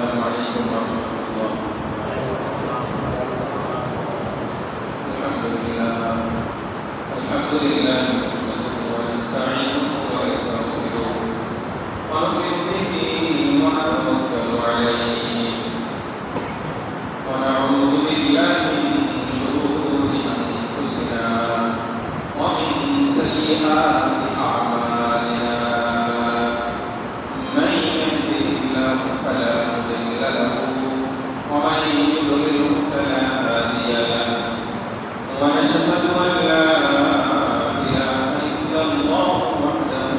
السلام عليكم ورحمة الله. الحمد لله نحمده ونستعينه ونستغفره ونؤمن به ونتوكل عليه ونعوذ بالله من شرور أنفسنا ومن سيئات أعمالنا. من يهده الله فلا مضل له ومن يضلل فلا هادي له. ونشهد أن لا إله إلا الله وحده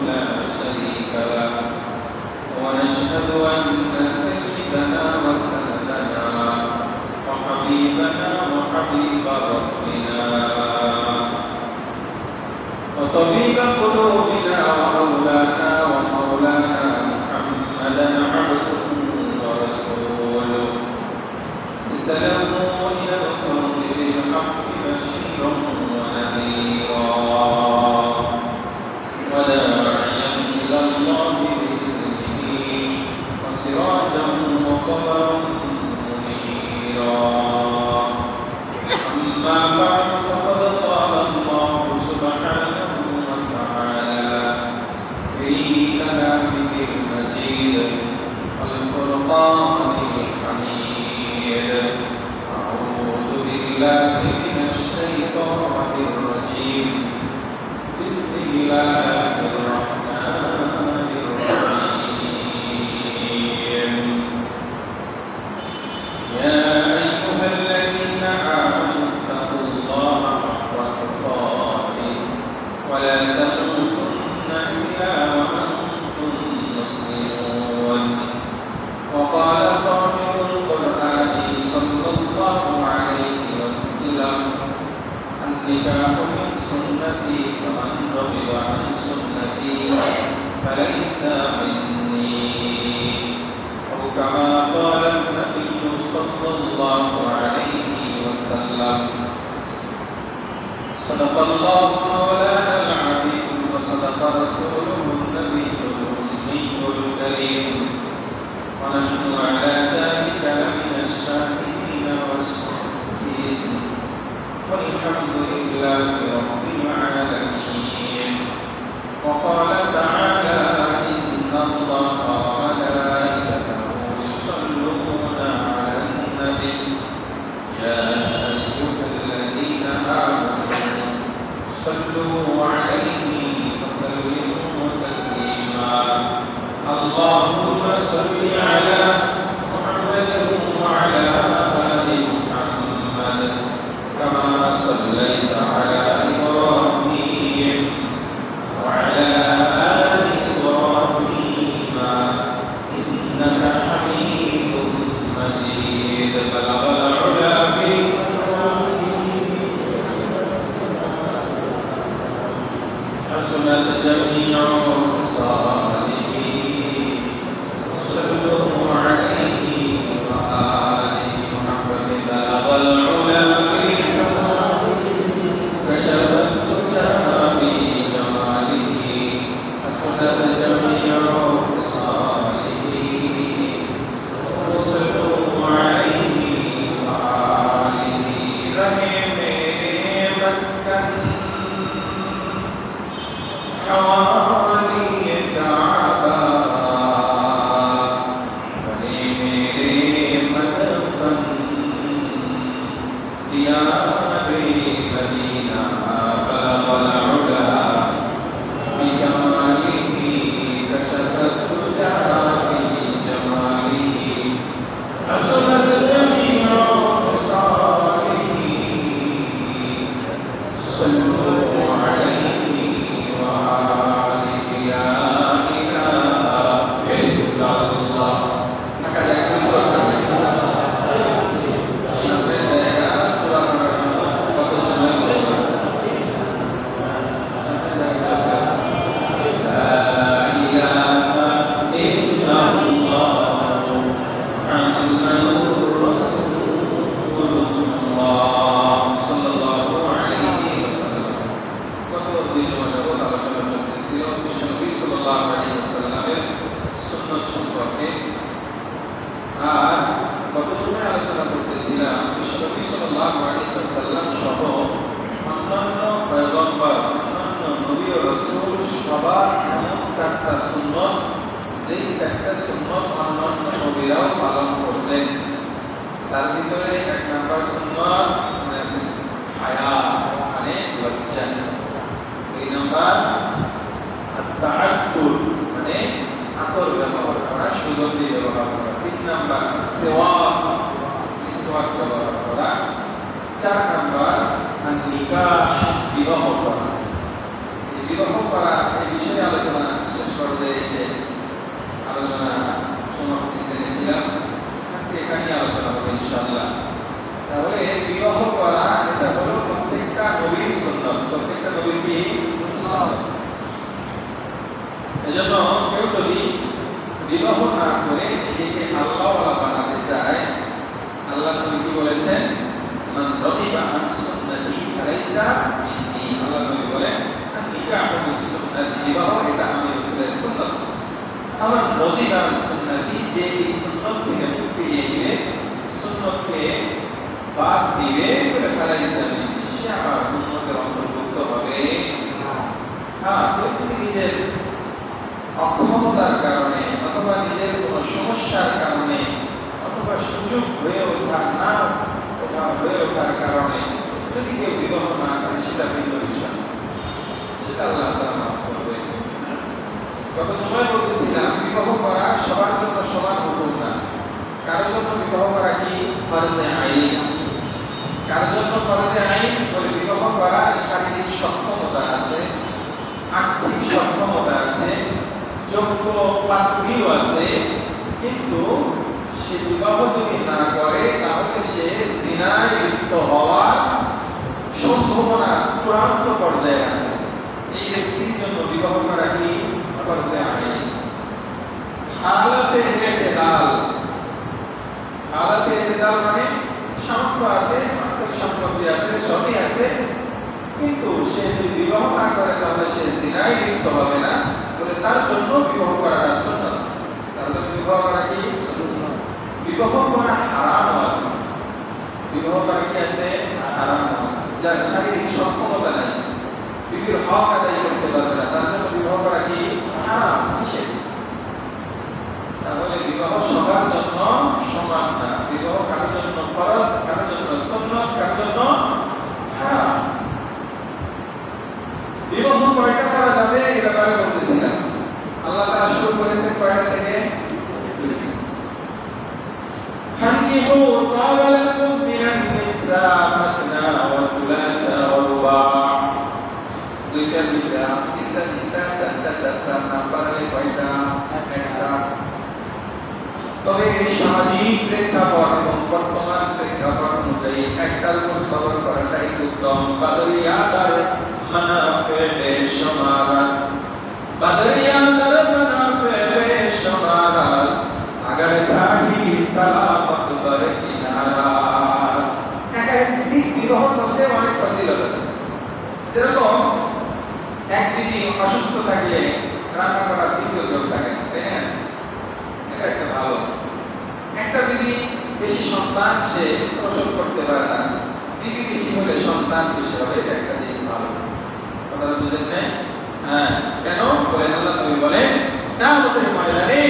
لا شريك له. ونشهد أن سيدنا وسندنا وحبيبنا وحبيب ربنا وطبيب قلوبنا وأولانا ومولانا محمدا عبده ورسوله استلم إلى الخلق بالحق بشيرا ونذيرا وداعيا إلى الله بإذنه وسراجا وقمرا منيرا. أما بعد فقد قال الله سبحانه وتعالى في كلامه المجيد والفرقان الحميد: أعوذ بالله من الشيطان الرجيم. بسم الله الرحمن الرحيم. يا أيها الذين آمنوا اتقوا الله حق تقاته ولا تموتن إلا وأنتم مسلمون. وقال صاحب القرآن صلى الله عليه وسلم: النكاح من سنتي فمن رغب عن سنتي فليس مني. أو كما قال النبي صلى الله عليه وسلم. صدق الله مولانا العظيم وصدق رسوله النبي الأمي الكريم ونحن على ذلك لمن الشاهدين والشاكرين والحمد لله رب العالمين. وقال تعالى: إن الله وملائكته يصلون على النبي يا أيها الذين آمنوا صلوا عليه وسلموا تسليما. اللهم صل على محمد وعلى آل محمد كما صليت على إبراهيم وعلى آل إبراهيم إنك حميد مجيد. بلغ العلا حسنت جميع خصاله. صلوا সাল্লাল্লাহু আলাইহি ওয়াসাল্লাম সহ অন্যান্য পয়গম্বর, অন্যান্য নবী ও রাসূল সবার এমন 4টা সুন্নাত, যেই 4টা সুন্নাত অন্যান্য নবীরাও পালন করতেন। তার ভিতরে 1 নম্বর সুন্নাত মানে হায়া, মানে লজ্জা। 2 নম্বর আত-তাআত্তুর মানে আতর ব্যবহার করা, সুগন্ধি ব্যবহার করা। 3 নম্বর সিওয়াক, মিসওয়াক ব্যবহার করা। 4 নম্বর নিকাহ, বিবাহ করা। এই বিবাহ করা এই বিষয়ে আলোচনা শেষ পর্যায়ে এসে আলোচনা সমাপ্তি জেনেছিলাম। আজকে এখানেই আলোচনা হবে ইনশাআল্লাহ। তাহলে বিবাহ করা এটা হলো প্রত্যেকটা নবীর সুন্নাত, প্রত্যেকটা নবীর কি সুন্নাত। এজন্য কেউ যদি বিবাহ না করে নিজেকে আল্লাহওয়ালা বানাতে চায়, আল্লাহ নবী কি বলেছেন? মান রাগিবা আন সুন্নতি ফালাইসা মিন্নি। আল্লাহ নবী বলেন নিকাহু মিন সুন্নতি, বিবাহ এটা আমি রাসূলের সুন্নাত। আমার রাগিবা আন সুন্নতি, যে এই সুন্নাত থেকে মুখ ফিরিয়ে দিবে, সুন্নাতকে বাদ দিবে, বলে ফালাইসা মিন্নি, সে আমার উম্মতের অন্তর্ভুক্ত হবে না। হ্যাঁ, যদি নিজের অক্ষমতার কারণে অথবা নিজের কোনো সমস্যার কারণে অথবা সুযোগ হয়ে ওঠার না হয়ে ওঠার কারণে যদি কেউ বিবাহ না করে, সেটা ভিন্ন বিষয়, সেটা আল্লাহ তাআলা মাফ করবে। গত জুমায় বলেছিলাম বিবাহ করা সবার জন্য সমান হুকুম না। কারোর জন্য বিবাহ করা কি ফরজে আইন, কারোর জন্য ফরজে আইন বলে বিবাহ করা শারীরিক সক্ষমতা আছে, আর্থিক সক্ষমতা আছে, যোগ্য পাত্রীও আছে, কিন্তু সে বিবাহ যদি না করে তাহলে সে জিনায় লিপ্ত হওয়ার সম্ভাবনা চূড়ান্ত পর্যায়ে আছে। এই ব্যক্তির জন্য বিবাহ করা কি ফরজে আইন। হালাতে ইতিদাল, হালাতে ইতিদাল মানে সামর্থ্য আছে, আর্থিক সম্পত্তি আছে, সবই আছে, কিন্তু সে যদি বিবাহ না করে তাহলে সে জিনায় লিপ্ত হবে না, বলে তার জন্য বিবাহ করাটা সুন্নাত। তার জন্য বিবাহ করা কি সুন্নাত। বিবাহ করা হারাম আছে, বিবাহ করা কি আছে হারাম আছে, যার শারীরিক সক্ষমতা নাই, বিবির হক আদায় করতে পারবে না, তার জন্য বিবাহ করা কি হারাম, নিষেধ। তাহলে বিবাহ সবার জন্য সমান না, বিবাহ কারোর জন্য ফরজ, কারোর জন্য সুন্নাত, কারোর জন্য হারাম। বিবাহ কয়টা করা যাবে এই ব্যাপারে বলতেছিলাম। আল্লাহ তাআলা শুরু করেছেন কয়টা থেকে? ফানকিহু তাওবা লাকুম মিনান নিসা মাসনা ওয়া সুলাসা ওয়া রুবা'। দুইটা দুইটা, তিনটা তিনটা, চারটা চারটা, না পারলে কয়টা? একটা। তবে এই সামাজিক প্রেক্ষাপট এবং বর্তমান প্রেক্ষাপট অনুযায়ী একটার উপর সবর করাটাই উত্তম। বাদরিয়াদার মানাফে শমারাস, বাদরিয়াদার মানাফে শমারাস, আগার কাহি সালামত বার কিনারাস। একাধিক বিবাহর মধ্যে অনেক ফজিলত আছে। যেরকম এক বিবি অসুস্থ থাকলে রান্না করার দ্বিতীয় লোক থাকে, তাই না? এটা একটা ভালো। একটা বিবি বেশি সন্তান সে প্রসব করতে পারে না, বিবি বেশি হলে সন্তান বেশি হবে, এটা একটা দিক ভালো। আপনারা বুঝেন না? হ্যাঁ, কেন বলে আল্লাহ নবী বলেন না আমাদের মহিলারে,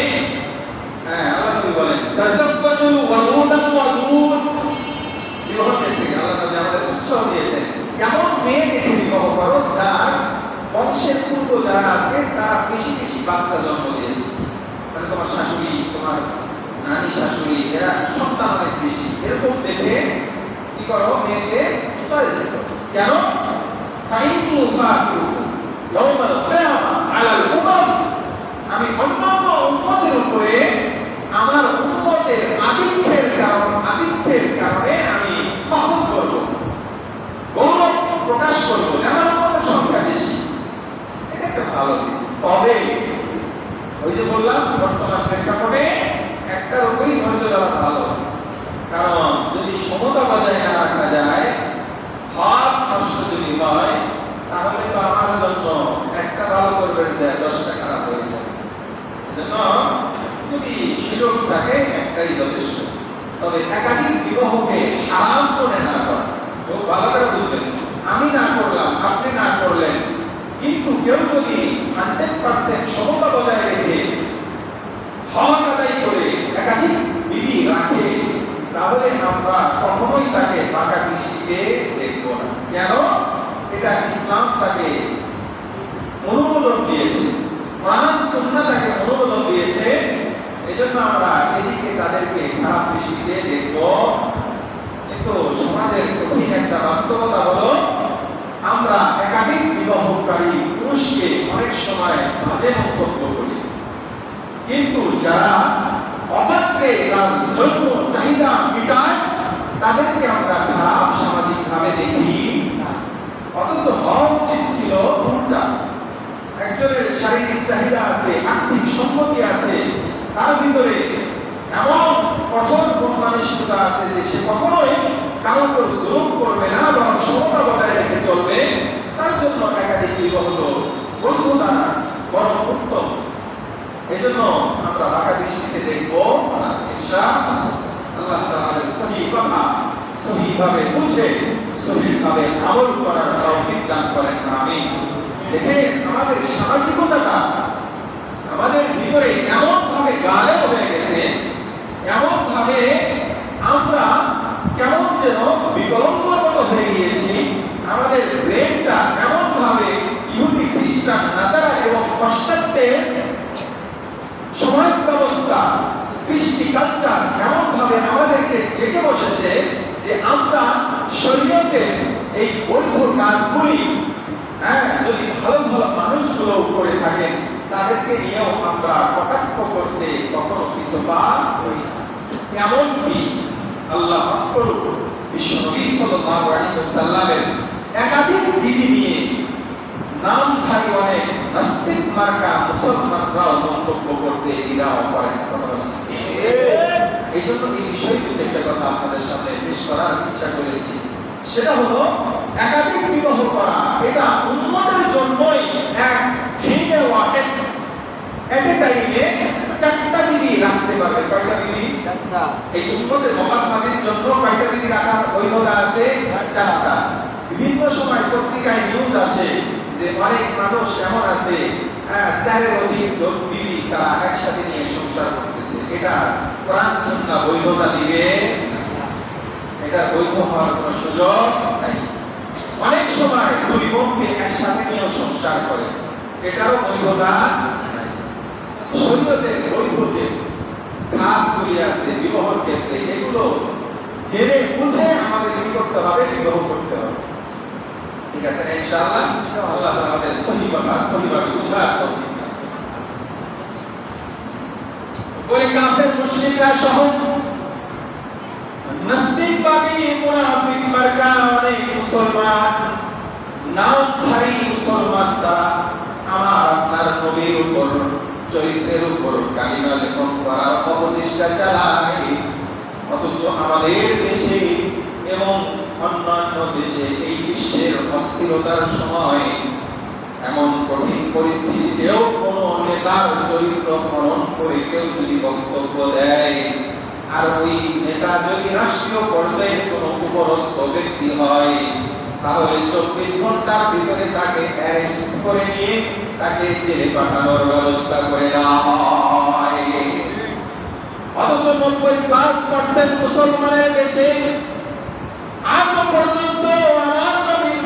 হ্যাঁ আল্লাহ নবী বলেন তাসাব্বাজু ওয়ালুদান ওয়ালুদ। বিবাহ ক্ষেত্রে আল্লাহ নবী আমাদের উৎসাহ দিয়েছেন, এমন মেয়ে দেখে বিবাহ করো যার বংশের পূর্ব যারা আছে তারা বেশি বেশি বাচ্চা জন্ম দিয়েছে। মানে তোমার শাশুড়ি, তোমার নানি শাশুড়ি, এরা সন্তান অনেক বেশি, এরকম দেখে কি করো, মেয়েকে চয়েস করো। কেন? ফাইনু ফাতু ইয়াউমাল কিয়ামা আলাল উমাম, আমি অন্যান্য উম্মতের উপরে আমার উম্মতের আতিথ্যের কারণে আমি ফখর করব, গৌরব প্রকাশ করব যে আমার উম্মতের সংখ্যা বেশি। এটা একটা ভালো দিক। তবে ওই যে বললাম বর্তমান প্রেক্ষাপটে একটার উপরেই ধৈর্য দেওয়া ভালো, কারণ যদি সমতা বজায় না রাখা যায়, হক নষ্ট যদি হয়, তাহলে তো আমার জন্য একটা ভালো করবেন যে 10টা খারাপ হয়ে যায়। এজন্য যদি সুযোগ থাকে একটাই যথেষ্ট। তবে একাধিক বিবাহকে হারাম করে না করা। তো ভালো করে বুঝবেন, আমি না করলাম, আপনি না করলেন, কিন্তু কেউ যদি 100% সমতা বজায় রেখে হক আদায় করে একাধিক বিবি রাখে, তাহলে আমরা কখনোই তাকে বাঁকা দৃষ্টিতে দেখব না। কেন? এটা ইসলাম তাকে অনুমোদন দিয়েছে, কোরআন সুন্নাহ তাকে অনুমোদন দিয়েছে। এজন্য আমরা এদিকে তাদেরকে খারাপ দৃষ্টিতে দেখব। কিন্তু সমাজের কঠিন একটা বাস্তবতা হলো, আমরা একাধিক বিবাহকারী পুরুষকে অনেক সময় বাজে মন্তব্য করি, কিন্তু যারা অপাত্রে তার জন্য চাহিদা মিটায় তাদেরকে আমরা খারাপ সামাজিকভাবে দেখি না। অথচ হওয়া উচিত ছিল উল্টা। একজনের শারীরিক চাহিদা আছে, আর্থিক সম্পত্তি আছে, তার ভিতরে এমন কঠোর মানসিকতা আছে যে সে কখনোই কারোর উপর জুলুম করবে না, বরং সমতা বজায় রেখে চলবে। তার জন্য একাধিক বিবাহ বৈধতা না, বরং উত্তম। এজন্য আমরা বাঁকা দৃষ্টিতে দেখবো না। ইনশাআল্লাহ আল্লাহ তাআলা সহিভাবে বুঝে সহিভাবে আমল করার তৌফিক দান করেন। আমিন। দেখেন, আমাদের সামাজিকতাটা আমাদের ভিতরে এমন ভাবে গাঢ় হয়ে গেছে, এমন ভাবে আমরা কেমন যেন বিকলঙ্গের মতো হয়ে গিয়েছি। আমাদের ব্রেনটা এমন ভাবে ইহুদি, খ্রিস্টান, নাচারা এবং পাশ্চাত্যের সমাজ ব্যবস্থা, কৃষ্টি কালচার এমন ভাবে আমাদেরকে জেগে বসেছে যে আমরা শরীয়তের এই বৈধ কাজগুলি যদি ভালো ভালো মানুষগুলো করে থাকেন, তাদেরকে নিয়েও আমরা কটাক্ষ করতে কখনো পিছপা হই না। এমনকি আল্লাহ মাফ করুন, বিশ্বনবী সাল্লাল্লাহু আলাইহি ওয়াসাল্লামের একাধিক বিবি নিয়ে নামধারী অনেক নাস্তিক মার্কা মুসলমানরাও মন্তব্য করতে দ্বিধা করেন। এই জন্য এই বিষয়ে একটা কথা আপনাদের সামনে পেশ করার ইচ্ছা করেছি। সেটা হলো, একাধিক বিবাহ করা এটা উম্মতের জন্যই এক হিনে ওয়াহিদ। এট এ টাইমে 4টা বিবি রাখতে পারবে। কয়টা বিবি? 4টা। এই উম্মতের মুহাম্মাদের জন্য কয়টা বিবি রাখার বৈধতা আছে? 4টা। বিভিন্ন সময় পত্রিকায় নিউজ আসে যে অনেক মানুষ এমন আছে 4-এর অধিক বিবি তারা একসাথে নিয়ে সংসার করতেছে। এটা কোরআন সুন্নাহ বৈধতা দিবে? এটা বৈধ হওয়ার কোনো সুযোগ নাই। অনেক সময় দুই বোনকে একসাথে নিয়ে সংসার করে, এটাও বৈধতা নাই। শরীয়তের বৈধ যে খাতগুলি আছে বিবাহের ক্ষেত্রে, এগুলো জেনে বুঝে আমাদের কি করতে হবে? বিবাহ করতে হবে। ঠিক আছে না? ইনশাআল্লাহ আল্লাহ আমাদের সহিভাবে বুঝার তৌফিক দান করুন। বলে কাফের মুশরিকরা সহ নাস্তিকবাদী মুনাফিক মার্কা অনেক মুসলমান, নামধারী মুসলমান, তারা আমার আপনার নবীর উপর, চরিত্রের উপর কালিমা লেপন করার অপচেষ্টা চালায়। অথচ আমাদের দেশে এবং অন্যান্য দেশে এই বিশ্বের অস্থিরতার সময় এমন কঠিন পরিস্থিতিতেও কোন নেতার চরিত্র হনন করে কেউ যদি বক্তব্য দেয়, আর ওই নেতা যদি রাষ্ট্রীয় পর্যায়ে কোনো উপরস্থ ব্যক্তি হয়, তাহলে 24 ঘন্টার ভিতরে তাকে অ্যারেস্ট করে নিয়ে তাকে জেলে পাঠানোর ব্যবস্থা করে দেওয়া হয়। অথচ 90% মুসলমানের দেশে আজও পর্যন্ত আমার নবীর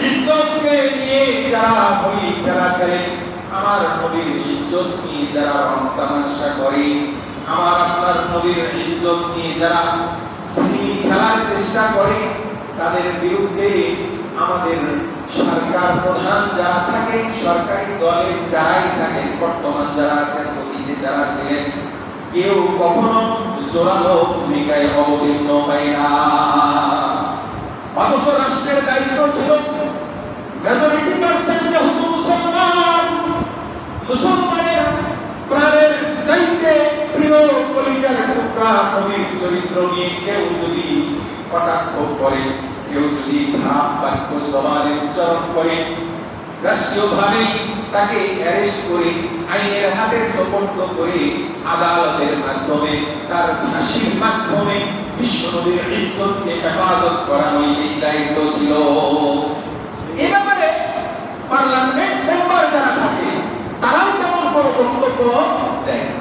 ইজ্জতকে নিয়ে যারা বলি খেলা খেলে, আমার নবীর ইজ্জত নিয়ে যারা রং তামাশা করে, আমার আপনার নবীর ইজ্জত নিয়ে যারা সিনেমি খেলার চেষ্টা করে, তাদের বিরুদ্ধে আমাদের সরকার প্রধান যারা থাকে, সরকারি দলের যারাই থাকে, বর্তমান যারা আছেন, অতীতে যারা ছিলেন, কেউ কখনো জোরালো ভূমিকায় অবতীর্ণ হয় না। অথচ রাষ্ট্রের দায়িত্ব ছিল মেজরিটি পার্সেন্ট যেহেতু মুসলমান, মুসলমানের প্রাণের চাইতে প্রিয় কলিজার টুকরা নবীর চরিত্র নিয়ে কেউ যদি কটাক্ষ করে, কেউ যদি খারাপ বাক্য জবানে উচ্চারণ করে, রাষ্ট্রীয়ভাবে তাকে অ্যারেস্ট করে আইনের হাতে সোপর্দ করে আদালতের মাধ্যমে তার ফাঁসির মাধ্যমে বিশ্বনবীর ইজ্জতকে হেফাজত করানোই এই দায়িত্ব ছিল। এই ব্যাপারে পার্লামেন্ট মেম্বার যারা থাকে তারাও তেমন কোনো বক্তব্য দেয় না।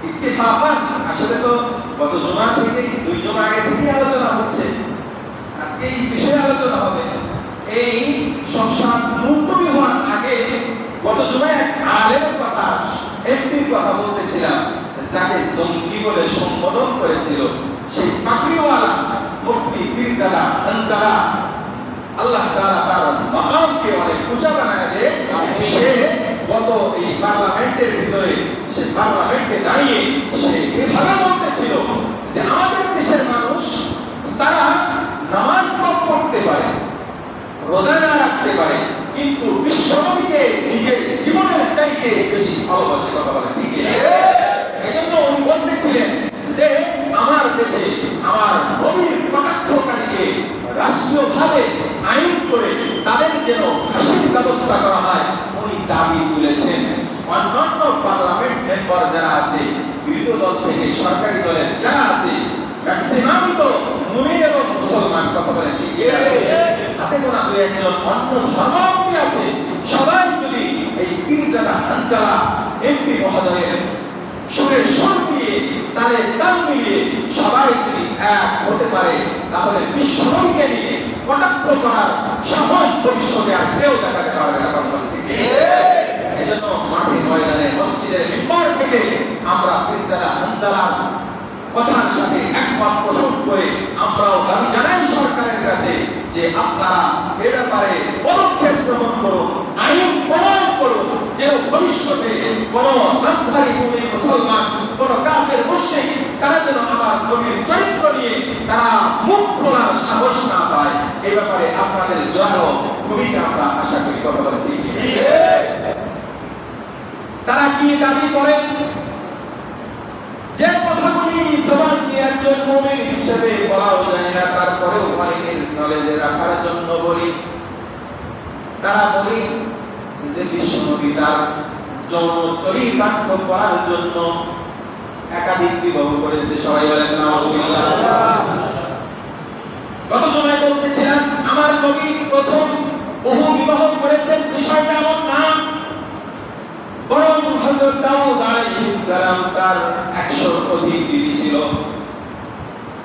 ইত্তেফাকান আসলে তো গত জুমা থেকে 2 জুমা আগে থেকে আলোচনা হচ্ছে, আজকে এই বিষয়ে আলোচনা হবে। এই সংসদ মুলতবি হওয়ার আগে গত জুমায় এক আলেমের কথা, এমপির কথা বলতেছিলাম, যাকে জঙ্গি বলে সম্বোধন করেছিল সেই পাগড়িওয়ালা মুফতি ফিরজাদা আনসারা, আল্লাহ তাআলা তার মাকামকে অনেক উঁচা বানায় দিয়ে সে গত এই পার্লামেন্টের ভিতরে সে পার্লামেন্টে দাঁড়িয়ে সে এভাবে বলতেছিল যে আমাদের দেশের মানুষ তারা নামাজ পড়তে পারে, রোজা না রাখতে পারে, কিন্তু বিশ্বনবীকে নিজের জীবনের চাইতে বেশি ভালোবাসে। কথা বলে ঠিক? এজন্য উনি বলতেছিলেন যে আমার দেশে আমার নবীর কটাক্ষকারীকে রাষ্ট্রীয়ভাবে আইন করে তাদের যেন ফাঁসির ব্যবস্থা করা হয়, উনি দাবি তুলেছেন। অন্যান্য পার্লামেন্ট মেম্বার যারা আছে, বিরোধী দল থেকে সরকারি দলের যারা আছে, ম্যাক্সিমামই তো মুমিন এবং মুসলমান। কথা বলে ঠিক? হাতে গোনা 2-1 জন অন্য ধর্মাবলম্বী আছে। সবাই যদি এই ফিরজাদা হানজালা এমপি মহোদয়ের সুরের সুর মিলিয়ে তালে তাল মিলিয়ে সবাই যদি এক হতে পারে, তাহলে বিশ্বনবীকে নিয়ে কটাক্ষ করার সাহস ভবিষ্যতে আর কেউ দেখাতে পারবে না। কথা বলে ঠিক? এজন্য মাঠে ময়দানে মসজিদের মিম্বার থেকে আমরা ফিরজাদা হানজালার কথার সাথে একমত পোষণ করে আমরাও দাবি জানাই সরকারের কাছে যে আপনারা এ ব্যাপারে পদক্ষেপ গ্রহণ করুন, আইন প্রণয়ন করুন, যে ভবিষ্যতে কোন নামধারী মুমিন মুসলমান, কোন কাফের মুশরিক তারা যেন আমার নবীর চরিত্র নিয়ে তারা মুখ খোলার সাহস না পায়। এই ব্যাপারে আপনাদের জোরালো ভূমিকা আমরা আশা করি। কথা বলে ঠিক? তারা কি দাবি করেন? যে কথাগুলি জবান দিয়ে একজন মুমিন হিসেবে বলাও যায় না, তারপরেও অনেকের নলেজে রাখার জন্য বলি। তারা বলি যে বিশ্বনবী তার যৌন চরিতার্থ করার জন্য একাধিক বিবাহ করেছে। সবাই বলেন নাউজুবিল্লাহ। গত জুমায় বলতেছিলাম আমার নবী প্রথম বহু বিবাহ করেছেন, বিষয়টা এমন না, বরং হযরত দাউদ আলাইহিস সালাম তার 100 অধিক বিবি ছিল।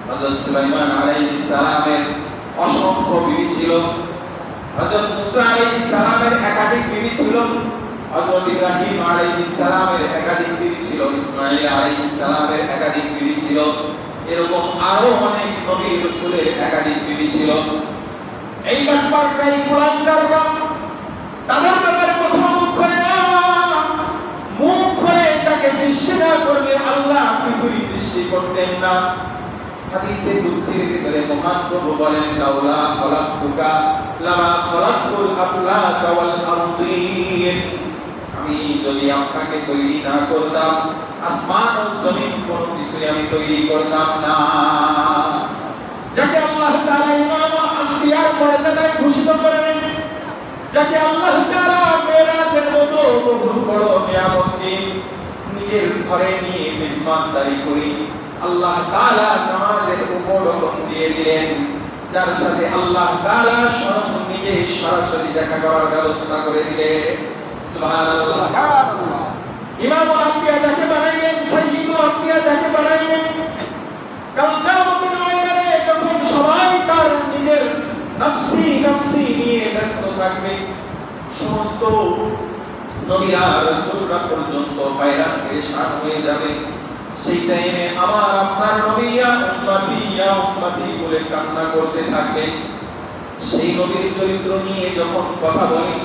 হযরত সুলাইমান আলাইহিস সালামের অসংখ্য বিবি ছিল। হযরত মুসা আলাইহিস সালামের একাধিক বিবি ছিল। হযরত ইব্রাহিম আলাইহিস সালামের একাধিক বিবি ছিল। ইসমাঈল আলাইহিস সালামের একাধিক বিবি ছিল। এরকম আরো অনেক নবী রাসূলের একাধিক বিবি ছিল। এই ব্যাপারটাই কুলাঙ্গাররা তাদের ব্যাপারে কথা মুখ করে না। মুখ করে যাকে সৃষ্টি না করলে আল্লাহ কিছুই সৃষ্টি করতেন না। হাদিসে কুদসির ভিতরে মহান প্রভু বলেন, লাউলা খলাকতুকা লামা খলাকতুল আফলাকা ওয়াল আরদিন। আমি যদি আপনাকে তৈরি না করতাম, আসমান ও জমিন কোনো কিছুই আমি তৈরি করতাম না। যাকে আল্লাহ তাআলা ইমাম আম্বিয়ার মর্যাদায় ঘোষিত করেন, যাকে আল্লাহ তাআলা মেরাজের মতো বহু বড় নিয়ামত দিয়ে নিজের ঘরে নিয়ে মেহমানদারি করি, আল্লাহ তাআলা নামাজের উপর হুকুম দিয়ে দিলেন, যার সাথে আল্লাহ তাআলা স্বয়ং নিজে সরাসরি দেখা করার ব্যবস্থা করে দিলেন। সুবহানাল্লাহ। ইমামুল আম্বিয়া যাকে বানাইলেন, সাইয়্যিদুল আম্বিয়া যাকে বানাইলেন, কাল কিয়ামতের ময়দানে যখন সবাই তার নিজের নফসি নফসি নিয়ে ব্যস্ত থাকবে, সমস্ত নবীরা রাসূলরা পর্যন্ত হয়রান পেরেশান হয়ে যাবে, সেই টাইমে আমার আপনার নবী ইয়া উম্মতি বলে কান্না করতে থাকবে। সেই নবীর চরিত্র নিয়ে যখন কথা বলি,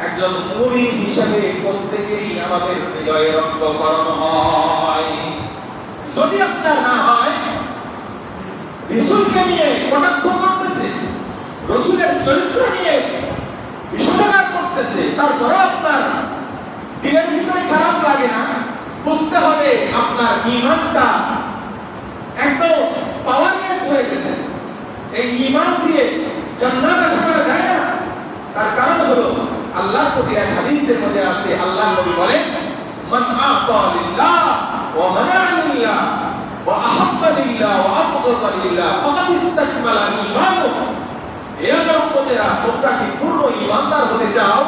একজন মুমিন হিসেবে প্রত্যেকেরই আমাদের হৃদয়ে রক্তকরণ হয়। যদি আপনার না হয়, রাসূলকে নিয়ে কটাক্ষ করতেছে, রাসূলের চরিত্র নিয়ে বিশ্বগান করতেছে, তারপরে আপনার দিলের ভিতরে খারাপ লাগে না, বুঝতে হবে আপনার ঈমানটা একদম পাওয়ারলেস হয়ে গেছে। এই ঈমান দিয়ে জান্নাত আশা করা যায় না। তার কারণ হলো আল্লাহর প্রতি এক হাদিসের মধ্যে আছে, আল্লাহ নবী বলেন, মান আতা লিল্লাহ ওয়া মানা লিল্লাহ ওয়া আহাব্বা লিল্লাহ ওয়া আবগাযা লিল্লাহ ফাকাদ ইসতাকমালা ঈমানুহু। হে আমার উম্মতেরা, তোমরা কি পূর্ণ ঈমানদার হতে চাও?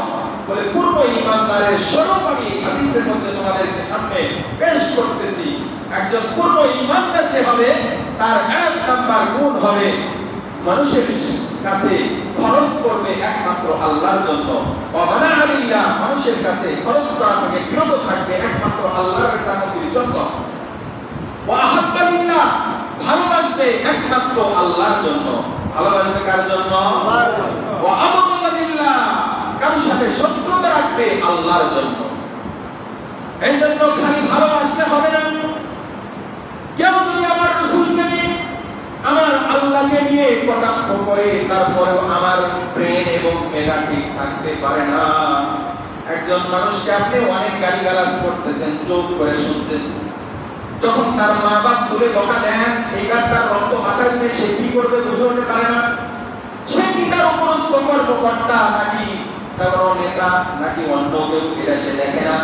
বলে পূর্ণ ঈমানদারের স্বরূপ আমি হাদিসের মধ্যে তোমাদেরকে সামনে পেশ করতেছি। একজন পূর্ণ ঈমানদার যে হবে তার এক নাম্বার গুণ হবে মানুষের কাছে খরচ করবে একমাত্র আল্লাহর জন্য। ওয়ামানা আলিল্লাহ, মানুষের কাছে খরচ করা থেকে বিরত থাকবে একমাত্র আল্লাহর রেজামতের জন্য। ওয়া আহাব্বা লিল্লাহ, ভালোবাসবে একমাত্র আল্লাহর জন্য। ভালোবাসবে কার জন্য? আল্লাহর জন্য। ওয়া আবগাযা লিল্লাহ, কারোর সাথে শত্রুতা রাখবে আল্লাহর জন্য। এই জন্য খালি ভালোবাসলে হবে না। কেউ যদি আমার রাসূলকে নিয়ে, আমার আল্লাহকে নিয়ে কটাক্ষ করে তারপরেও আমার প্রেম এবং মেধা ঠিক থাকতে পারে না। একজন মানুষকে আপনি অনেক গালিগালাজ করতেছেন, চোখ করে শুনতেছেন, যখন তার মা বাপ তুলে বকা দেন, এইবার তার রক্ত মাথায় উঠে সে কি করবে বুঝে উঠতে পারে না। সে কি তার উপরস্থ কর্মকর্তা নাকি তার নেতা নাকি অন্য কেউ, এটা সে দেখে না।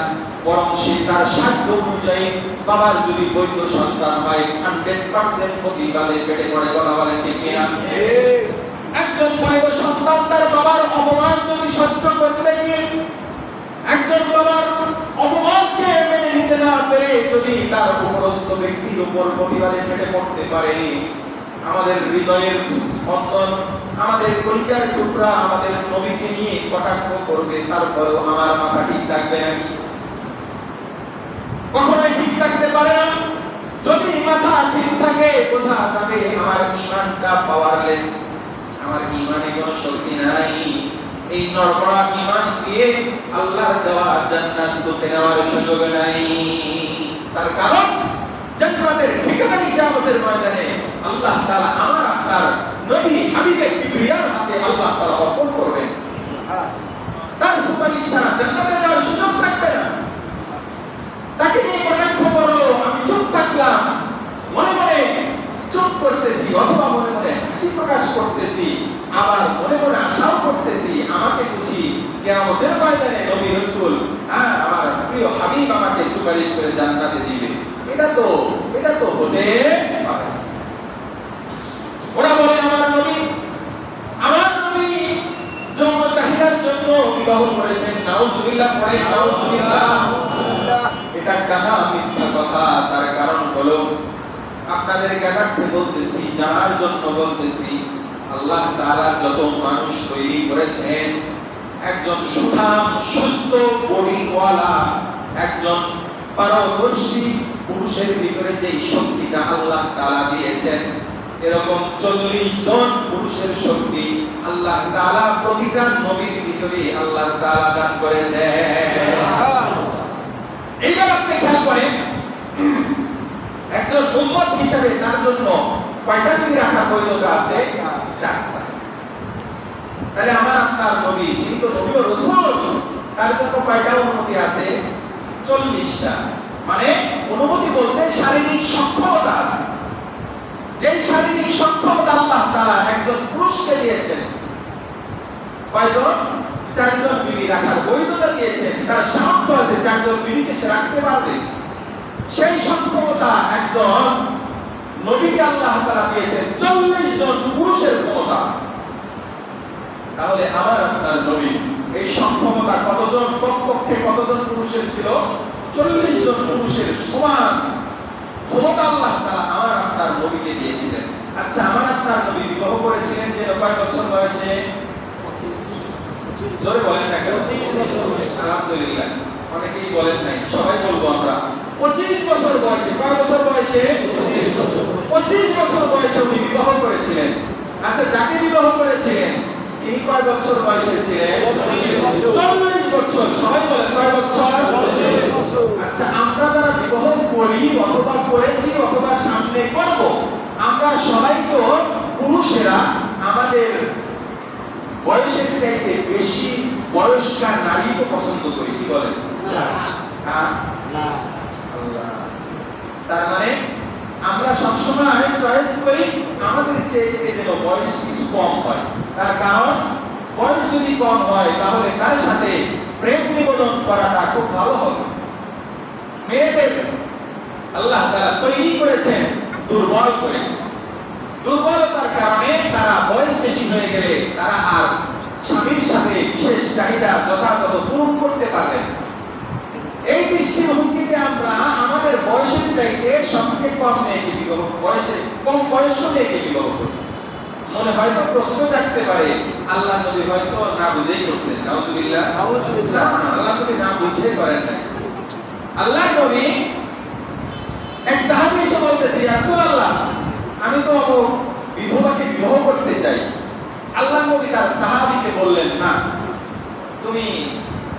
বরং সে তার সাধ্য অনুযায়ী, বাবার যদি বৈধ সন্তান হয় 100% প্রতিবাদে পেটে পড়ে, কথা বলেন ঠিক কিনা? একজন বৈধ সন্তান তার বাবার অপমান যদি সহ্য করতে গিয়ে, একজন বাবার অপমানকে মেনে নিতে না পেরে যদি তার উপরস্থ ব্যক্তির উপর প্রতিবাদে ফেটে পড়তে পারে, আমাদের হৃদয়ের স্পন্দন, আমাদের কলিজার টুকরা আমাদের নবীকে নিয়ে কটাক্ষ করবে, তারপরেও আমার মাথা ঠিক থাকবে নাকি? কখনোই ঠিক থাকতে পারে না। যদি মাথা ঠিক থাকে বোঝা যাবে আমার ঈমানটা পাওয়ারলেস, আমার ঈমানে কোনো শক্তি নাই। এই নরবরা ঈমান দিয়ে আল্লাহর দেওয়া জান্নাত পেতে নেওয়ার সুযোগ নাই। তার কারণ জান্নাতের ঠিকানা কিয়ামতের ময়দানে আল্লাহ তাআলা আমার আপনার নবী হাবিবে কিবরিয়ার হাতে আল্লাহ তাআলা অর্পণ করবেন। তার সুপারিশ ছাড়া জান্নাতে যাওয়ার সুযোগ থাকবে না। তাকে নিয়ে কটাক্ষ করলো, আমি চুপ থাকলাম, মনে মনে চুপ করতেছি, অথবা মনে মনে হাসি প্রকাশ করতেছি, আবার মনে মনে আশাও করতেছি আমাকে বুঝি কিয়ামতের ময়দানে নবী রাসূল আমার প্রিয় হাবিব আমাকে সুপারিশ করে জান্নাতে দিবে। এটা তো হতে পারে না। ওরা বলে আমার নবী জন্ম চাহিদার জন্য বিবাহ করেছেন, নাউজুবিল্লাহ, পড়ে নাউজুবিল্লাহ। এটা কাহা মিথ্যা কথা। তার কারণ হলো আপনাদের জ্ঞানার্থে বলতেছি, জানার জন্য বলতেছি, আল্লাহ তাআলা যত মানুষ তৈরি করেছেন, একজন সুঠাম সুস্থ বডিওয়ালা একজন পারদর্শী পুরুষের ভিতরে যে শক্তিটা আল্লাহ তাআলা দিয়েছেন, এরকম 40 জন পুরুষের শক্তি আল্লাহ তাআলা প্রতিটা নবীর ভিতরে আল্লাহ তাআলা দান করেছেন। এইবার আপনি খেয়াল করেন, একজন উম্মত হিসেবে তার জন্য কয়টা নবী রাখার প্রয়োজনীয়তা আছে? 4টা। তাহলে আমার আপনার নবী, তিনি তো নবী ও রাসূল, তার জন্য কয়টা অনুমতি আছে? 40টা। মানে অনুমতি বলতে শারীরিক সক্ষমতা আছে। যে শারীরিক সক্ষমতা আল্লাহ তাআলা একজন পুরুষকে দিয়েছেন, কয়জন? 4 জন বিবি রাখার বৈধতা দিয়েছেন। তার সামর্থ্য আছে 4 জন বিবিকে সে রাখতে পারবে। সেই সক্ষমতা একজন নবীকে আল্লাহ তাআলা দিয়েছেন 40 জন পুরুষের ক্ষমতা। তাহলে আমার আপনার নবী এই সক্ষমতা কতজন, কমপক্ষে কতজন পুরুষের ছিল? 40 জন পুরুষের সমান ক্ষমতা আল্লাহ তাআলা আমার আপনার নবীকে দিয়েছিলেন। আচ্ছা, আমার আপনার নবী বিবাহ করেছিলেন যে কয় বছর বয়সে? জোরে বলেন না কেন? আলহামদুলিল্লাহ। অনেকেই বলেন নাই, সবাই বলবো আমরা 25 বছর বয়সে। কয় বছর বয়সে? 25 বছর বয়সে উনি বিবাহ করেছিলেন। আচ্ছা, যাকে বিবাহ করেছিলেন তিনি কয় বছর বয়সে ছিলেন? 40 বছর। সবাই বলেন কয় বছর? 40 বছর। আচ্ছা, আমরা যারা বিবাহ করি অথবা করেছি অথবা সামনে করব, আমরা সবাই তো পুরুষেরা আমাদের বয়সের চাইতে বেশি বয়স্কা নারীকে পছন্দ করি, কি বলেন? না। আল্লাহ। তার মানে আমরা সবসময় চয়েস করি আমাদের চেয়ে যেন বয়স কিছু কম হয়। তার কারণ বয়স যদি কম হয় তাহলে তার সাথে প্রেম নিবেদন করাটা খুব ভালো হবে। মেয়েদের আল্লাহ তাআলা তৈরি করেছেন দুর্বল করে। দুর্বলতার কারণে তারা বয়স বেশি হয়ে গেলে তারা আর স্বামীর সাথে বিশেষ চাহিদা যথাযথ পূরণ করতে পারবে না। এই দৃষ্টিভঙ্গিতে আমরা আমাদের বয়সের চাইতে সবচেয়ে কম মেয়েকে বিবাহ কম বয়স্ক মেয়েকে বিবাহ করি। মনে হয়তো প্রশ্ন থাকতে পারে, আল্লাহ নবী হয়তো না বুঝেই করছেন। নাউজুবিল্লাহ। আল্লাহ নবী না বুঝে করেন নাই। আল্লাহ নবী এক সাহাবী এসে বলতেছে, ইয়া রাসূলুল্লাহ, আমি তো বিধবাকে বিবাহ করতে চাই। আল্লাহ নবী তার সাহাবীকে বললেন, না, তুমি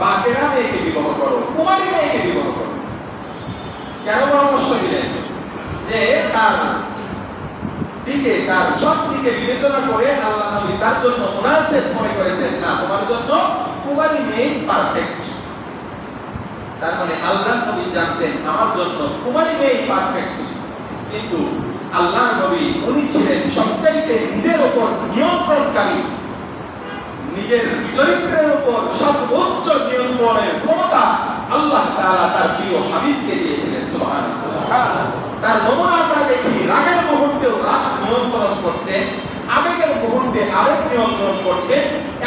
বাকেরা মেয়েকে বিবাহ করো, কুমারী মেয়েকে বিবাহ করো। কেন পরামর্শ দিলেন? যে তার দিকে, তার সব দিকে বিবেচনা করে আল্লাহ নবী তার জন্য মুনাসিব মনে করেছেন, না, তোমার জন্য কুমারী মেয়ে পারফেক্ট। তার মানে আল্লাহ নবী জানতেন আমার জন্য কুমারী মেয়ে পারফেক্ট। কিন্তু আল্লাহ নবী উনি ছিলেন সবচাইতে নিজের উপর নিয়ন্ত্রণকারী, নিজের চরিত্রের উপর সর্বোচ্চ নিয়ন্ত্রণের ক্ষমতা আল্লাহ তাআলা তার প্রিয় হাবিবকে দিয়েছিলেন। সুবহানাল্লাহ। তার নমুনা আমরা দেখি, রাগের মুহূর্তেও রাগ নিয়ন্ত্রণ করতে, আবেগের মুহূর্তে আবেগ নিয়ন্ত্রণ করতে,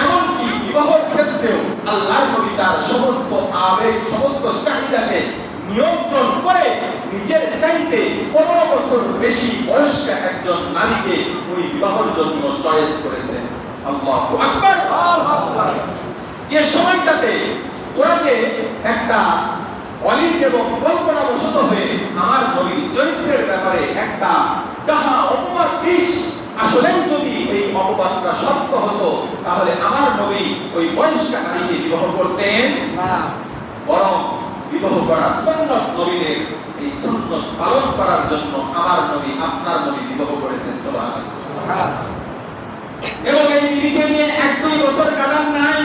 এমনকি বিবাহের ক্ষেত্রেও আল্লাহর নবী তার সমস্ত আবেগ, সমস্ত চাহিদাকে নিয়ন্ত্রণ করে নিজের চাইতে 15 বছর বেশি বয়স্ক একজন নারীকে উনি বিবাহের জন্য চয়েস করেছেন। আল্লাহু আকবার। যে সময়টাতে ওরা যে একটা অলিক এবং কল্পনাবশত হয়ে আমার নবীর চরিত্রের ব্যাপারে একটা ডাহা অপবাদ দিস, আসলেই যদি এই অপবাদটা সত্য হতো তাহলে আমার নবী ওই বয়স্ক নারীকে বিবাহ করতেন না, বরং বিবাহ করা সুন্নাত নবীদের, এই সুন্নাত পালন করার জন্য আমার নবী, আপনার নবী বিবাহ করেছেন। সুবহানাল্লাহ। এবং এই বিবিকে নিয়ে 1-2 বছর কাটান নাই,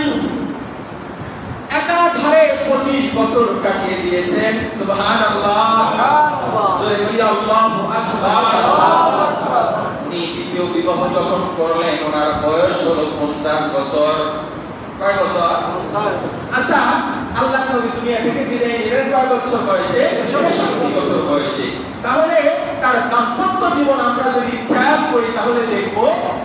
একাধারে 25 বছর কাটিয়ে দিয়েছেন। সুবহানাল্লাহ। আল্লাহু আকবার। উনি দ্বিতীয় বিবাহ যখন করলেন ওনার বয়স হলো 50 বছর। কয় বছর? আচ্ছা, আল্লাহ নবী দুনিয়া থেকে বিদায় নিলেন কয় বছর বয়সে? 63 বছর বয়সে। তাহলে তার দাম্পত্য জীবন আমরা যদি খেয়াল করি তাহলে দেখব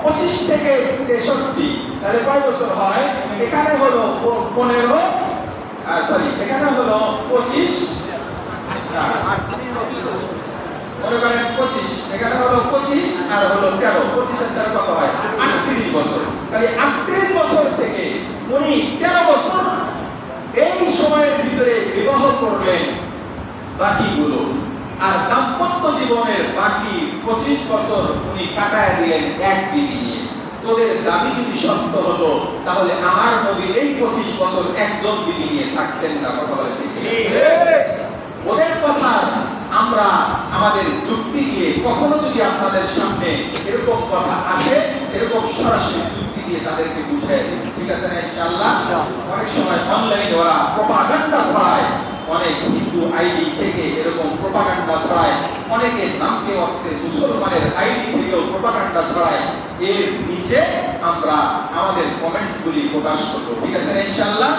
25 থেকে 63, তাহলে কয় বছর হয়? এখানে হলো 15, এখানে হলো 25, মনে করেন 25, এখানে হলো 25 আর হলো 13, 25 আর 13 কত হয়? 38 বছর। তাহলে 38 বছর থেকে উনি 13 বছর এই সময়ের ভিতরে বিবাহ করলেন বাকিগুলো, আর দাম্পত্য জীবনের বাকি 25 বছর উনি কাটায় দিলেন এক বিবি নিয়ে। তোদের দাবি যদি সত্য হতো তাহলে আমার নবী এই 25 বছর একজন বিবি নিয়ে থাকতেন না। কথা বলেন ঠিক? ওদের কথা আমরা আমাদের যুক্তি দিয়ে কখনো যদি আপনাদের সামনে এরকম কথা আসে, এরকম সরাসরি যুক্তি দিয়ে তাদেরকে বুঝাই দিন, ঠিক আছে না? ইনশাআল্লাহ। অনেক সময় অনলাইনে ওরা প্রপাগান্ডা ছড়ায়, অনেক হিন্দু আইডি থেকে এরকম প্রপাগান্ডা ছড়ায়, অনেকের নামকে অস্তে মুসলমানের আইডি থেকেও প্রপাগান্ডা ছড়ায়। এর নিচে আমরা আমাদের কমেন্টস গুলি প্রকাশ করব, ঠিক আছে না? ইনশাআল্লাহ।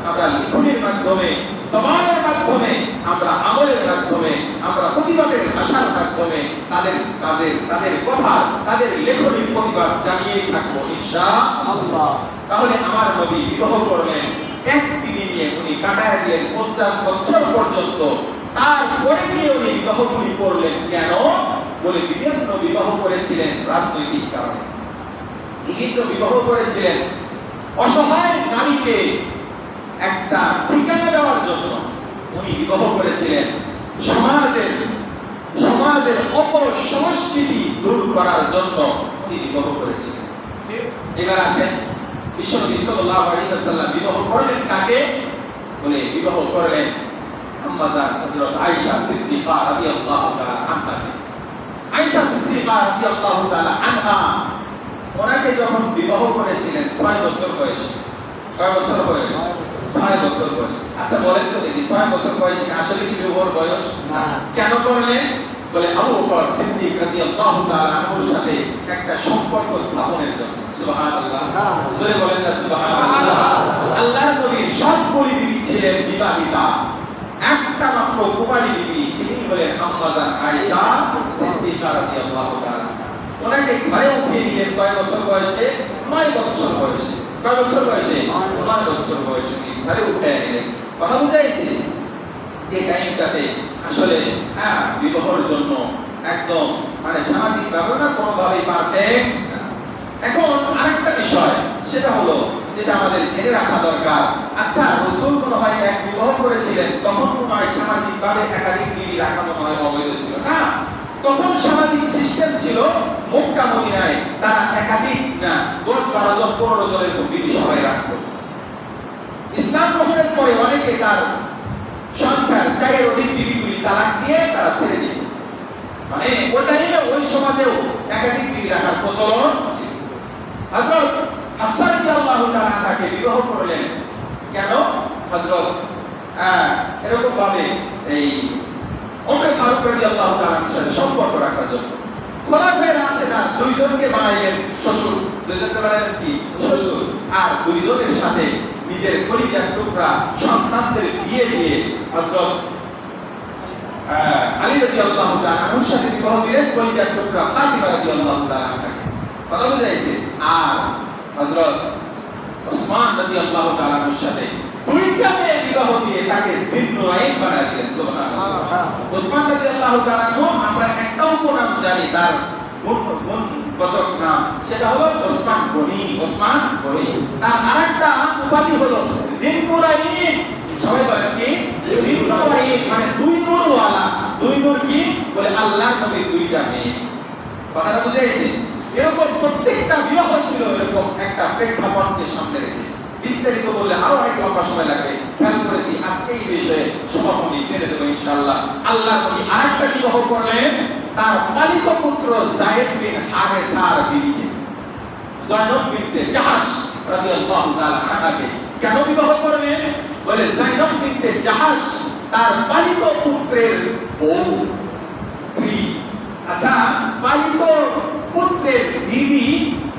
আমরা লিখনের মাধ্যমে, সমাজের মাধ্যমে, আমরা আমলের মাধ্যমে, আমরা প্রতিবাদের ভাষার মাধ্যমে তাদের কাজের, তাদের কথা, তাদের লেখনীর প্রতিবাদ জানিয়েই থাকবো ইনশাআল্লাহ। তাহলে আমার নবী বিবাহ করলেন এক বিবি নিয়ে, উনি কাটায় দিলেন 50 বছর পর্যন্ত। তারপরে গিয়ে উনি বিবাহগুলি করলেন কেন? বলে বিভিন্ন বিবাহ করেছিলেন রাজনৈতিক কারণে, বিভিন্ন বিবাহ করেছিলেন অসহায় নারীকে একটা ঠিকানা দেওয়ার জন্য, উনি বিবাহ করেছিলেন সমাজের অপসংস্কৃতি দূর করার জন্য উনি বিবাহ করেছিলেন। এবার আসেন, বিশ্বনবী সাল্লাল্লাহু আলাইহি ওয়াসাল্লাম বিবাহ করলেন কাকে? বলে বিবাহ করলেন আম্মাজান হযরত আয়েশা সিদ্দিকা রাদিয়াল্লাহু তাআলা আনহা। আয়েশা সিদ্দিকা রাদিয়াল্লাহু তাআলা আনহা ওনাকে যখন বিবাহ করেছিলেন 6 বছর বয়সে। কয় বছর বয়স? 6 বছর বয়স। আচ্ছা বলেন তো দেখি, 6 বছর বয়সে আসলে কি বিবাহের বয়স? না। কেন করলেন? বলে আবু বকর সিদ্দিক রাদিয়াল্লাহু তাআলা আনহুর সাথে একটা সম্পর্ক স্থাপনের জন্য। সুবহানাল্লাহ, জোরে বলেন না সুবহানাল্লাহ। আল্লাহর নবীর সব বিবি ছিলেন বিবাহিতা, একটা মাত্র কুমারী বিবি, তিনি হলেন আম্মা জান আয়েশা সিদ্দিকা রাদিয়াল্লাহু তাআলা। ওনাকে ঘরে উঠিয়ে নিলেন কয় বছর বয়সে? 9 বছর বয়সে। কয় বছর বয়সে? 9 বছর বয়সে ঘরে উঠিয়ে নিলেন। কথা বুঝাইছে যে টাইমটাতে আসলে বিবাহের জন্য একদম মানে সামাজিক ব্যবস্থা কোনোভাবেই পারফেক্ট না। এখন আরেকটা বিষয়, সেটা হলো যেটা আমাদের জেনে রাখা দরকার। আচ্ছা, রাসূল মনে হয় এক বিবাহ করেছিলেন, তখন মনে হয় সামাজিকভাবে একাধিক বিবি রাখা মনে হয় অবৈধ ছিল না। তখন সামাজিক সিস্টেম ছিল মক্কা মদিনায় তারা একাধিক না 10-12 জন 15 জনের বিবি সবাই রাখতো। ইসলাম গ্রহণের পরে অনেকে তার সংখ্যার 4 অধিক বিবিগুলি তালাক দিয়ে তারা ছেড়ে দিত। মানে ওই টাইমে ওই সমাজেও একাধিক বিবি রাখার প্রচলন ছিল। হযরত হাফসা রাদিয়াল্লাহু তাআলা তাকে বিবাহ করলেন। কেন? হযরত এরকম ভাবে এই ওমর ফারুক রাদিয়াল্লাহু তাআলার সাথে সম্পর্ক রাখার জন্য। খোলাফায়ে রাশিদা দুইজনকে বানাইলেন শ্বশুর, দুইজনকে বানাইলেন কি শ্বশুর, আর দুইজনের সাথে নিজের কলিজার টুকরা সন্তানদের বিয়ে দিয়ে হযরত আলী রাদিয়াল্লাহু তাআলা আনহুর সাথে বিবাহ দিলেন কলিজার টুকরা ফাতিমা রাদিয়াল্লাহু তাআলা আনহাকে। কথা বুঝাইছে? আর হযরত ওসমান রাদিয়াল্লাহু তাআলা আনহুর সাথে দুইটা মেয়ে বিবাহ দিয়ে তাকে জিন্নুরাইন বানায় দিলেন। সুবহানাল্লাহ। ওসমান রাদিয়াল্লাহু তাআলা আনহু আমরা একটা উপনাম জানি, তার গুণবাচক নাম, সেটা হলো ওসমান গনি। ওসমান গনি। তার আরেকটা উপাধি হলো জিন্নুরাইন। সবাই বলেন কি? জিন্নুরাইন মানে দুই নূরওয়ালা। দুই নূর কি? বলে আল্লাহর নবীর দুইটা মেয়ে। কথাটা বুঝাইছে? এরকম প্রত্যেকটা বিবাহ ছিল এরকম একটা প্রেক্ষাপটকে সামনে রেখে। বিস্তারিত বললে আরো অনেক লম্বা সময় লাগবে। খেয়াল করেছি আজকে এই বিষয়ে সমাপনী টেনে দেবো ইনশাআল্লাহ। আল্লাহর নবী আরেকটা বিবাহ করলেন তার পালিত পুত্র যায়েদ বিন হারেসার বিবিকে, যায়েদ বিনতে জাহাশ রাদিয়াল্লাহু তাআলা আনহাকে। কেন বিবাহ করলেন? বলে যায়েদ বিনতে জাহাশ তার পালিত পুত্রের বউ, স্ত্রী। আচ্ছা, পালিত পুত্রের বিবি,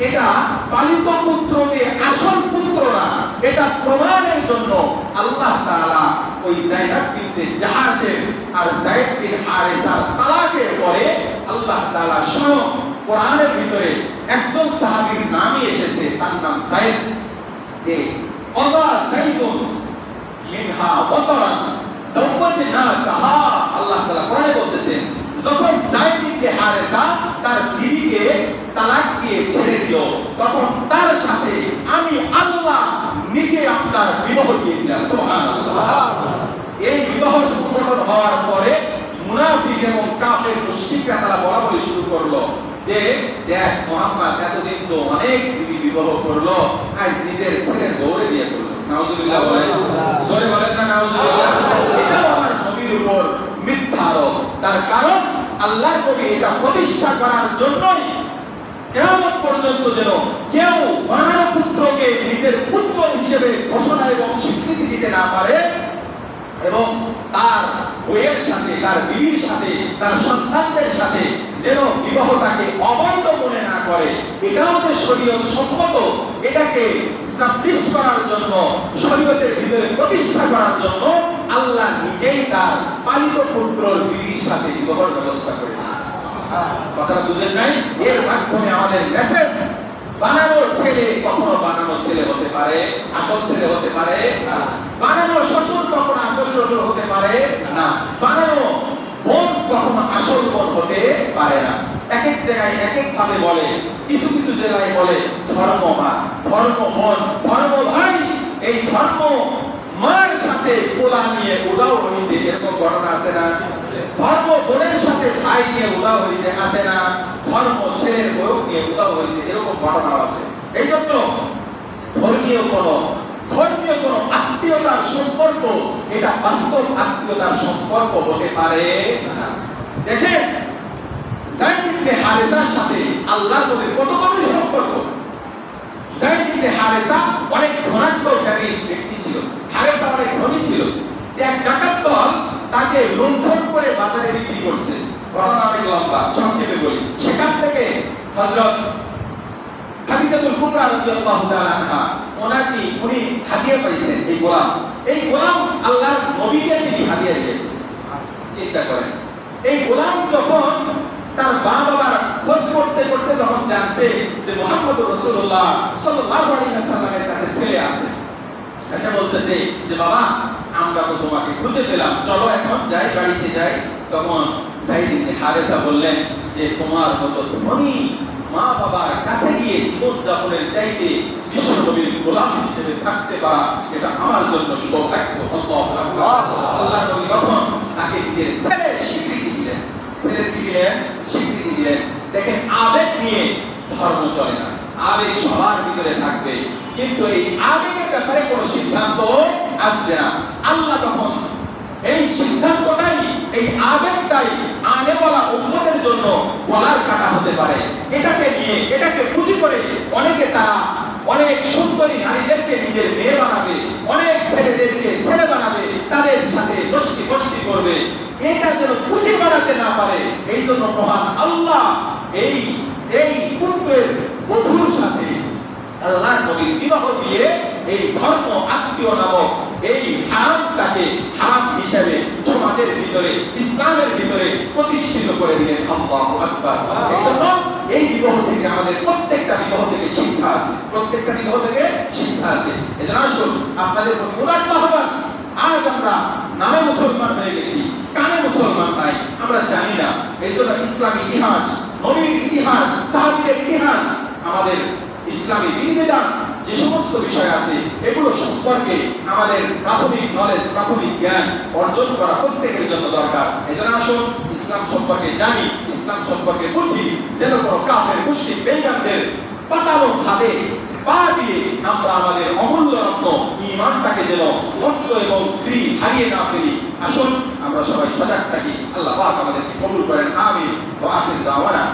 এটা পালিত পুত্র যে আসল পুত্র না, এটা প্রমাণের জন্য আল্লাহ তাআলা ওই যায়েদ বিনতে জাহাশের আর যায়েদ বিন হারেসার তালাকের পরে আল্লাহ তাআলা স্বয়ং কোরআনের ভিতরে একজন সাহাবীর নামই এসেছে, তার নাম যায়েদ, যে ওয়া যায়েদুন মিনহা ওয়াতারান যাওয়াজনাকাহা। আল্লাহ তাআলা কোরআনে বলতেছেন যখন যায়েদ ইবনে হারেসা তার বিবিকে তালাক দিয়ে ছেড়ে দিল, তখন তার সাথে আমি আল্লাহ নিজে আপনার বিবাহ দিয়ে দিলাম। সুবহানাল্লাহ। এই বিবাহ সম্পন্ন হওয়ার পরে মুনাফিক এবং কাফের মুশরিকরা তারা বলাবলি শুরু করলো যে দেখ মুহাম্মদ এতদিন তো অনেক বিবি বিবাহ করলো, আজ নিজের ছেলের বউরে বিয়ে করলো। নাউজুবিল্লাহ বলেন, জোরে বলেন না নাউজুবিল্লাহ। এটা আমার নবীর উপর মিথ্যা আরোপ। তার কারণ আল্লাহর নবী এটা প্রতিষ্ঠা করার জন্যই কিয়ামত পর্যন্ত যেন কেউ মানব পুত্রকে নিজের পুত্র হিসেবে ঘোষণা এবং স্বীকৃতি দিতে না পারে, এবং তার বইয়ের সাথে, তার বিবির সাথে, তার সন্তানদের সাথে যেন বিবাহটাকে অবৈধ মনে না করে। এটাও যে শরীয়ত সম্মত, এটাকে এস্টাবলিশ করার জন্য, শরীয়তের ভিতরে প্রতিষ্ঠা করার জন্য আল্লাহ নিজেই তার পালিত পুত্রর বিবির সাথে বিবাহের ব্যবস্থা করে। কথাটা বুঝেন নাই? এর মাধ্যমে আমাদের মেসেজ, বানানো ছেলে কখনো বানানো ছেলে হতে পারে, আসল ছেলে হতে পারে না। বানানো শ্বশুর কখনো আসল শ্বশুর হতে পারে না। বানানো বোন কখনো আসল বোন হতে পারে না। এক এক জায়গায় এক এক ভাবে বলে, কিছু কিছু জায়গায় বলে ধর্ম মা, ধর্ম বোন, ধর্ম ভাই। এই ধর্ম মার সাথে পোলা নিয়ে উদাও হয়েছে, এরকম ঘটনা আছে না? ধর্ম বোনের সাথে ভাই নিয়ে উদাও হয়েছে, আছে না? ধর্ম ছেলের বউ নিয়ে উদাও হয়েছে, এরকম ঘটনা আছে। এই জন্য ধর্মীয় কোন আত্মীয়তার সম্পর্ক, এটা বাস্তব আত্মীয়তার সম্পর্ক হতে পারে না। দেখেন যায়েদ ইবনে হারেসার সাথে আল্লাহর নবীর কত গভীর সম্পর্ক। যায়েদ ইবনে হারেসা অনেক ধনাঢ্যশালী ব্যক্তি ছিল, হারেসা অনেক ধনী ছিল। এক ডাকাত দল তাকে লুণ্ঠন করে বাজারে বিক্রি করছে। ঘটনা অনেক লম্বা, সংক্ষেপে বলি। সেখান থেকে হযরত খাদিজাতুল কুবরা রাদিয়াল্লাহু তাআলা আনহা উনি হাদিয়া পাইছেন। এই গোলাম আল্লাহর নবীকে তিনি হাদিয়া দিয়েছেন। চিন্তা করেন, এই গোলাম যখন তার বাবার খোঁজ করতে করতে যখন জানছে যে মুহাম্মদুর রাসূলুল্লাহ সাল্লাল্লাহু আলাইহি ওয়াসাল্লামের কাছে ছেলে আছে, এসে বলতেছে যে বাবা আমরা তো তোমাকে খুঁজে পেলাম, চলো এখন যাই, বাড়িতে যাই। তখন সাইদ ইবনে হারেসা বললেন যে তোমার মতো ধনী মা বাবার কাছে গিয়ে জীবন যাপনের চাইতে বিশ্ব নবীর গোলাম হিসেবে থাকতে পারা এটা আমার জন্য সৌভাগ্য। আল্লাহু আকবার। আল্লাহ নবী তখন তাকে নিজের ছেলের স্বীকৃতি দিলেন। ছেলের কি দিলেন? স্বীকৃতি দিলেন। দেখেন, আবেগ নিয়ে ধর্ম চলে না, আবেগ সবার ভিতরে থাকবে, কিন্তু এই আবেগের ব্যাপারে কোনো সিদ্ধান্ত আসবে না। আল্লাহ তখন এই সিদ্ধান্তটাই, এই আবেগটাই আনেওয়ালা উম্মতের জন্য গলার কাটা হতে পারে। এটাকে নিয়ে, এটাকে পুঁজি করে অনেকে তারা অনেক সুন্দরী নারীদেরকে নিজের মেয়ে বানাবে, অনেক ছেলেদেরকে ছেলে বানাবে, তাদের সাথে দোস্তি ফস্তি করবে। এটা যেন পুঁজি বানাতে না পারে, এই জন্য মহান আল্লাহ এই পুত্রের বধূর সাথে আল্লাহ নবীর বিবাহ দিয়ে এই ধর্ম আত্মীয় নামক এই হারামটাকে হারাম হিসেবে সমাজের ভিতরে, ইসলামের ভিতরে প্রতিষ্ঠিত করে দিলেন। আল্লাহু আকবার। এজন্য এই বিবাহ থেকে আমাদের প্রত্যেকটা বিবাহ থেকে শিক্ষা আছে, প্রত্যেকটা বিবাহ থেকে শিক্ষা আছে। এজন্য আসুন আপনাদের প্রতি উদাত্ত আহ্বান, আজ আমরা নামে মুসলমান হয়ে গেছি, কানে মুসলমান নাই, আমরা জানি না। এজন্য ইসলামী ইতিহাস, নবীর ইতিহাস, সাহাবীদের ইতিহাস, আমাদের ইসলামী বিধিবিধান যে সমস্ত বিষয় আছে এগুলো সম্পর্কে আমাদের প্রাথমিক নলেজ, প্রাথমিক জ্ঞান অর্জন করা প্রত্যেকের জন্য দরকার। এজন্য আসুন ইসলাম সম্পর্কে জানি, ইসলাম সম্পর্কে বুঝি, যেন কোনো কাফের মুশরিক বেঈমানদের পাতানো ফাঁদে পা দিয়ে আমরা আমাদের অমূল্য রত্ন ঈমানটাকে যেন নষ্ট এবং ফ্রি হারিয়ে না ফেলি। আসুন আমরা সবাই সজাগ থাকি। আল্লাহ পাক আমাদেরকে কবুল করেন। আমিন। ওয়া আখির দাওয়ানা